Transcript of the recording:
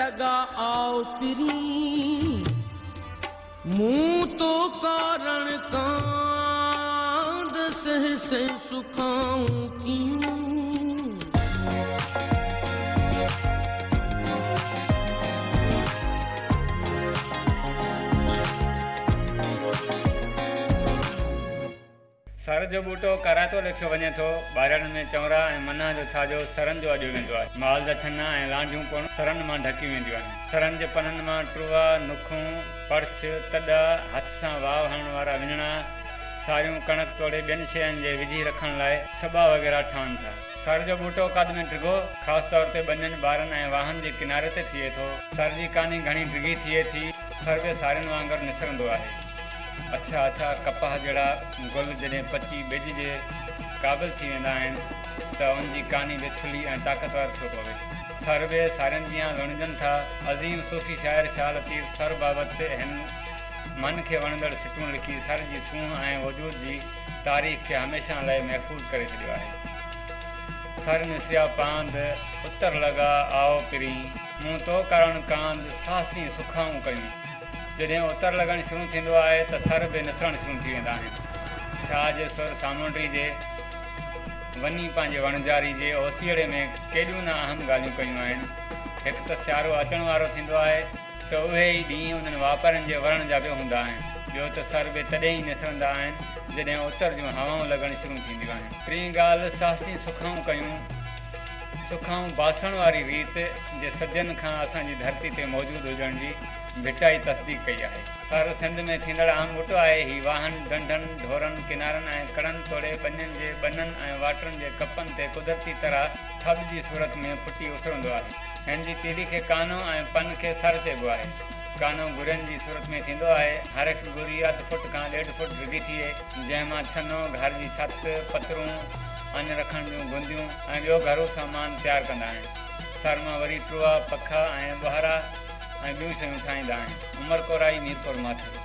लगा आओ पिरी, मुँह तो कारण कांद सह से सुखाऊं क्यों। सर जो बूटो करातो लिखियो वञे थो। ॿारनि में चवरा ऐं मना जो छाजो सरनि जो अॼु वेंदो आहे। माल जा छन्ना ऐं लांडियूं पिण सरनि मां ढकी वेंदियूं आहिनि। सरनि जे पननि मां टुआ, नुखूं, पर्छ, तॾा, हथ सां वाव हणण वारा विञणा, सारियूं कणक तोड़े ॿियनि शयुनि जे विझी रखण लाइ छॿा वग़ैरह ठहनि था। सर जो बूटो कद में डिघो ख़ासि तौर ते ॿनियुनि ॿारनि ऐं वाहन जे किनारे ते थिए थो। सर जी कानी घणी डिघी थिए थी। सर बि सारियुनि वांगुरु निसरंदो आहे। अच्छा कपाह जहिड़ा गुल जॾहिं पची ॿिज जे क़ाबिल थी वेंदा आहिनि त उनजी कहानी बि थुली ऐं ताक़तवर थो पवे। सर बि सारियुनि जीअं लुणजनि था। अज़ीम सूफ़ी शाइर शाह लतीफ़ सर बाबति हिन मन खे वणंदड़ सिटूं लिखी सर जी सूंह ऐं वजूद जी तारीख़ खे हमेशह लाइ महफ़ूज़ करे छॾियो आहे। सर निसिया पांद उतर लॻा आओ पिरी, मूं तो करण कांद सासी सुखाऊं कयूं। जॾहिं उतर लॻणु शुरू थींदो आहे त सर बि निसरणु शुरू थी वेंदा आहिनि। शाह जे सुर सामुंडी जे वञी पंहिंजे वणजारी जे ओसीड़े में केॾियूं न अहम ॻाल्हियूं कयूं आहिनि। हिकु त सियारो अचण वारो थींदो आहे त उहे ई ॾींहं उन्हनि वापारनि जे वरण जा बि हूंदा आहिनि। ॿियो त सर बि तॾहिं ई निसरंदा आहिनि जॾहिं उतर जूं हवाऊं लॻणु शुरू थींदियूं आहिनि। टीं ॻाल्हि सासी सुखाऊं कयूं। सुखाऊं बासण वारी रीत जे सदियुनि खां असांजी धरती ते मौजूदु हुजण जी भिटाई तस्दीक कई आहे। सर सिंध में थींदड़ आम बूटो आहे। ही वाहन ढंढनि, ढोरनि, किनारनि ऐं कड़नि तोड़े ॿनियुनि जे ॿननि ऐं वाटरनि जे कपनि ते कुदरती तरह थब जी सूरत में फुटी उथरंदो आहे। हिन जी तीली खे कानो ऐं पन खे सर चइबो आहे। कानो गुरियुनि जी सूरत में थींदो आहे। हर हिकु गुरी अधु फुट खां 1.5 फुट डिघी थिए, जंहिंमां छनो, घर जी छत, पतरूं, अन्न रखण जूं गुंदियूं ऐं ॿियो घरू सामान तयारु कंदा आहिनि। सर मां वरी टुआ, पखा ऐं ॿुहारा ऐं ॿियूं शयूं ठाहींदा आहिनि। उमर कोराई, मीरपुर माथुर।